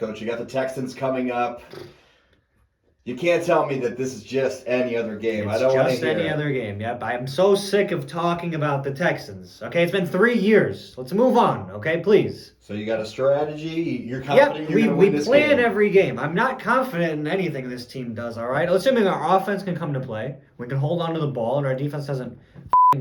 Coach, you got the Texans coming up. You can't tell me that this is just any other game. I It's don't want to just hear any it. other game. Yep. I'm so sick of talking about the Texans. Okay, it's been 3 years. Let's move on. Okay, please. So you got a strategy? You're confident Yep, you're we, going to we win this plan game? every game. I'm not confident in anything this team does, all right? Assuming our offense can come to play, we can hold on to the ball, and our defense doesn't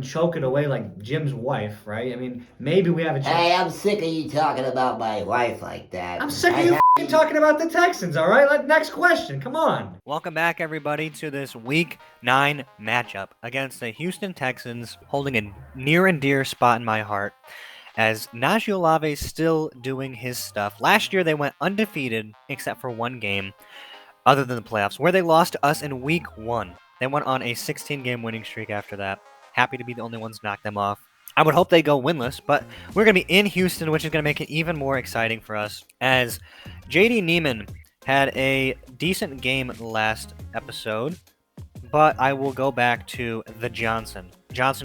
choke it away like Jim's wife, right? I mean, maybe we have a chance. Hey, I'm sick of you talking about my wife like that. I'm sick of you talking about the Texans, all right? Next question. Come on. Welcome back, everybody, to this Week 9 matchup against the Houston Texans, holding a near and dear spot in my heart, as Najee Olave is still doing his stuff. Last year, they went undefeated, except for one game, other than the playoffs, where they lost to us in Week 1. They went on a 16-game winning streak after that. Happy to be the only ones to knock them off. I would hope they go winless, but we're going to be in Houston, which is going to make it even more exciting for us, as J.D. Neiman had a decent game last episode, but I will go back to the Johnson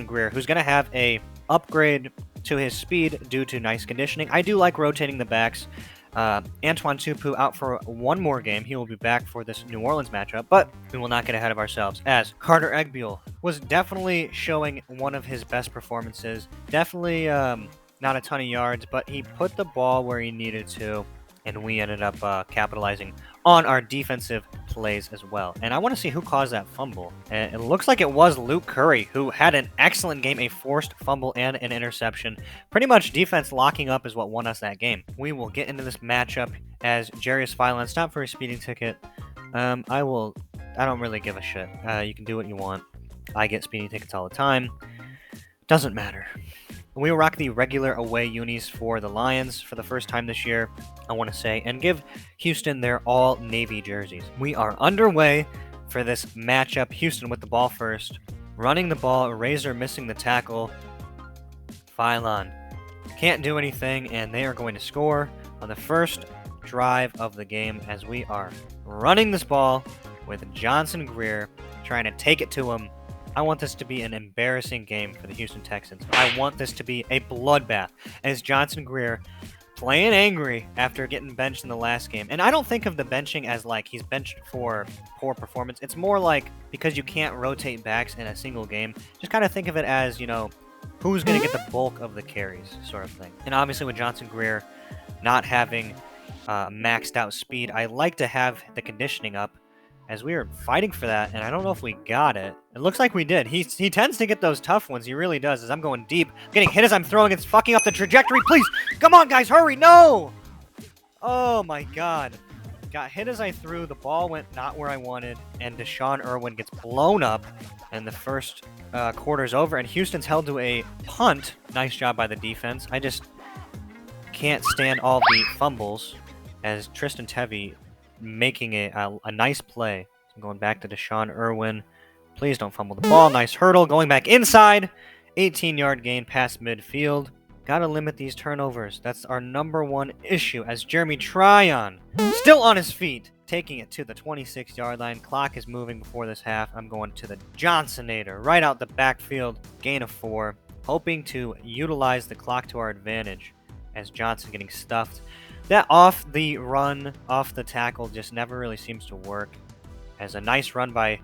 Greer, who's going to have a upgrade to his speed due to nice conditioning. I do like rotating the backs. Antoine Tupu out for one more game. He will be back for this New Orleans matchup, but we will not get ahead of ourselves, as Carter Egbuel was definitely showing one of his best performances. Definitely not a ton of yards, but he put the ball where he needed to, and we ended up capitalizing on our defensive plays as well. And I want to see who caused that fumble. And it looks like it was Luke Curry, who had an excellent game, a forced fumble and an interception. Pretty much defense locking up is what won us that game. We will get into this matchup as Jarius Philon stopped for a speeding ticket. I don't really give a shit. You can do what you want. I get speeding tickets all the time. Doesn't matter. We will rock the regular away unis for the Lions for the first time this year, I want to say, and give Houston their all-navy jerseys. We are underway for this matchup. Houston with the ball first. Running the ball, Razor missing the tackle. Philon can't do anything, and they are going to score on the first drive of the game as we are running this ball with Johnson Greer trying to take it to him. I want this to be an embarrassing game for the Houston Texans. I want this to be a bloodbath, as Johnson Greer playing angry after getting benched in the last game. And I don't think of the benching as like he's benched for poor performance. It's more like because you can't rotate backs in a single game, just kind of think of it as, you know, who's going to get the bulk of the carries sort of thing. And obviously with Johnson Greer not having maxed out speed, I like to have the conditioning up, as we were fighting for that, and I don't know if we got it. It looks like we did. He tends to get those tough ones. He really does. As I'm going deep, getting hit as I'm throwing. It's fucking up the trajectory. Please, come on, guys, hurry. No! Oh, my God. Got hit as I threw. The ball went not where I wanted, and Deshaun Irwin gets blown up, and the first quarter's over, and Houston's held to a punt. Nice job by the defense. I just can't stand all the fumbles, as Tristan Tevy making a nice play. So going back to Deshaun Irwin. Please don't fumble the ball. Nice hurdle. Going back inside. 18-yard gain past midfield. Gotta limit these turnovers. That's our number one issue, as Jeremy Tryon, still on his feet, taking it to the 26-yard line. Clock is moving before this half. I'm going to the Johnsonator. Right out the backfield. Gain of 4. Hoping to utilize the clock to our advantage, as Johnson getting stuffed. That off the run, off the tackle, just never really seems to work. As a nice run by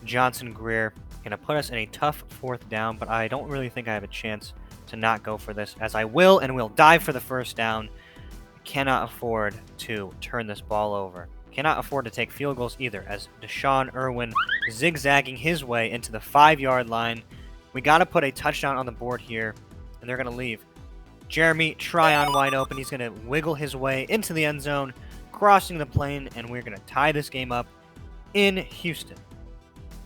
Johnson Greer, gonna put us in a tough fourth down, but I don't really think I have a chance to not go for this, as I will, and will dive for the first down. Cannot afford to turn this ball over. Cannot afford to take field goals either, as Deshaun Irwin zigzagging his way into the 5-yard line. We gotta put a touchdown on the board here, and they're gonna leave. Jeremy Tryon wide open. He's going to wiggle his way into the end zone, crossing the plane, and we're going to tie this game up in Houston.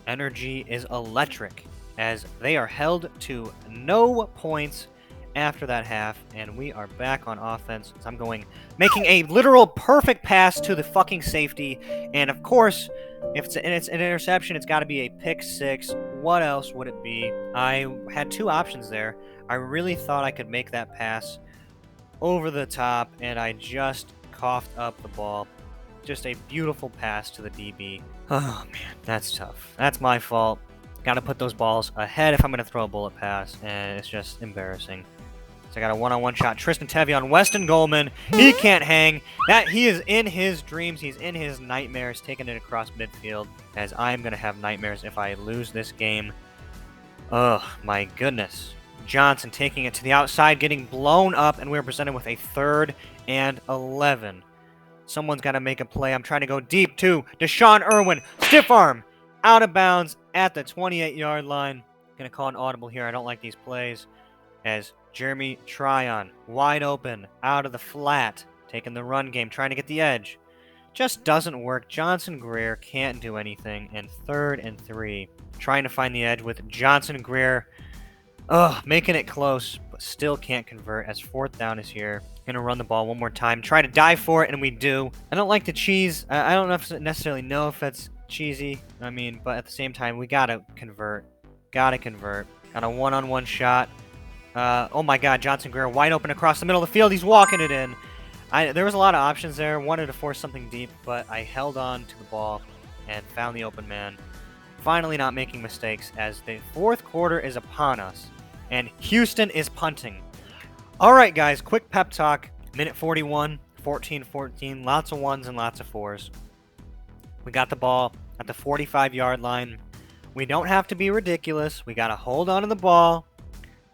Energy is electric, as they are held to no points after that half, and we are back on offense. So I'm making a literal perfect pass to the fucking safety, and of course, if it's an interception, it's got to be a pick six. What else would it be? I had two options there. I really thought I could make that pass over the top, and I just coughed up the ball. Just a beautiful pass to the DB. Oh, man, that's tough. That's my fault. Got to put those balls ahead if I'm going to throw a bullet pass, and it's just embarrassing. It's So I got a one-on-one shot. Tristan Tevye on Weston Goldman. He can't hang. He is in his dreams. He's in his nightmares, taking it across midfield, as I'm going to have nightmares if I lose this game. Ugh, my goodness. Johnson taking it to the outside, getting blown up, and we're presented with a 3rd and 11. Someone's got to make a play. I'm trying to go deep to Deshaun Irwin. Stiff arm. Out of bounds at the 28-yard line. Going to call an audible here. I don't like these plays. As Jeremy Tryon, wide open, out of the flat, taking the run game, trying to get the edge. Just doesn't work. Johnson Greer can't do anything. And 3rd and 3. Trying to find the edge with Johnson Greer. Ugh, making it close, but still can't convert as 4th down is here. Gonna run the ball one more time. Try to dive for it, and we do. I don't like the cheese. I don't necessarily know if that's cheesy. I mean, but at the same time, we gotta convert. Gotta convert. Got a one-on-one shot. Oh my god, Johnson Greer wide open across the middle of the field. He's walking it in. There was a lot of options there. Wanted to force something deep, but I held on to the ball and found the open man. Finally not making mistakes as the 4th quarter is upon us. And Houston is punting. All right, guys, quick pep talk. Minute 41, 14-14, lots of 1s and lots of 4s. We got the ball at the 45-yard line. We don't have to be ridiculous. We got to hold on to the ball.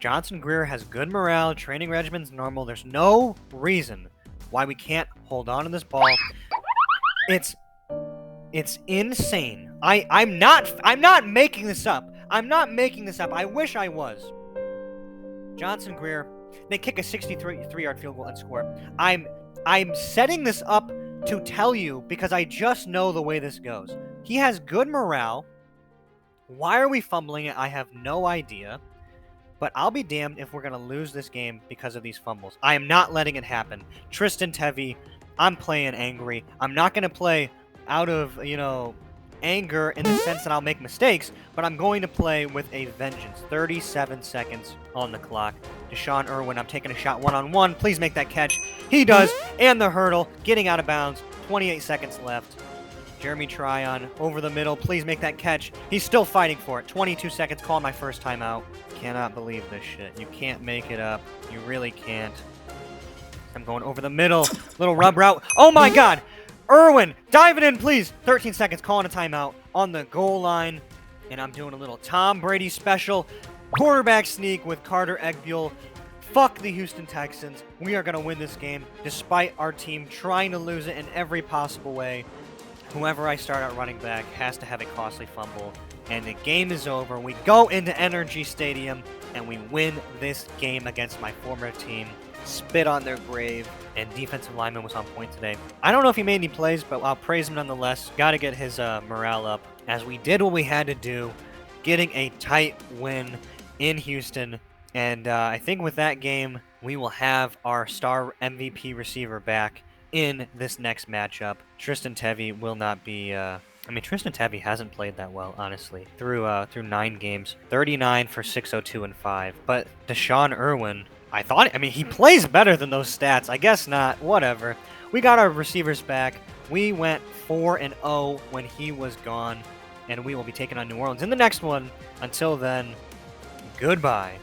Johnson Greer has good morale. Training regimen's normal. There's no reason why we can't hold on to this ball. It's insane. I'm not making this up. I'm not making this up. I wish I was. Johnson Greer, they kick a 63-yard field goal and score. I'm setting this up to tell you because I just know the way this goes. He has good morale. Why are we fumbling it? I have no idea. But I'll be damned if we're going to lose this game because of these fumbles. I am not letting it happen. Tristan Tevye, I'm playing angry. I'm not going to play out of, anger in the sense that I'll make mistakes, but I'm going to play with a vengeance. 37 seconds on the clock. Deshaun Irwin, I'm taking a shot one-on-one. Please make that catch. He does, and the hurdle, getting out of bounds. 28 seconds left. Jeremy Tryon over the middle. Please make that catch. He's still fighting for it. 22 seconds, calling my first timeout. Cannot believe this shit. You can't make it up. You really can't. I'm going over the middle. Little rub route. Oh my god! Irwin, dive it in, please. 13 seconds, calling a timeout on the goal line. And I'm doing a little Tom Brady special. Quarterback sneak with Carter Eggbuell. Fuck the Houston Texans. We are going to win this game despite our team trying to lose it in every possible way. Whoever I start at running back has to have a costly fumble. And the game is over. We go into Energy Stadium and we win this game against my former team. Spit on their grave, and defensive lineman was on point today. I don't know if he made any plays, but I'll praise him nonetheless. Got to get his morale up, as we did what we had to do, getting a tight win in Houston. And I think with that game, we will have our star MVP receiver back in this next matchup. Tristan Tevye will not be... Tristan Tevye hasn't played that well, honestly, through 9 games. 39 for 602 and 5. But Deshaun Irwin... he plays better than those stats. I guess not. Whatever. We got our receivers back. We went 4-0 when he was gone. And we will be taking on New Orleans in the next one. Until then, goodbye.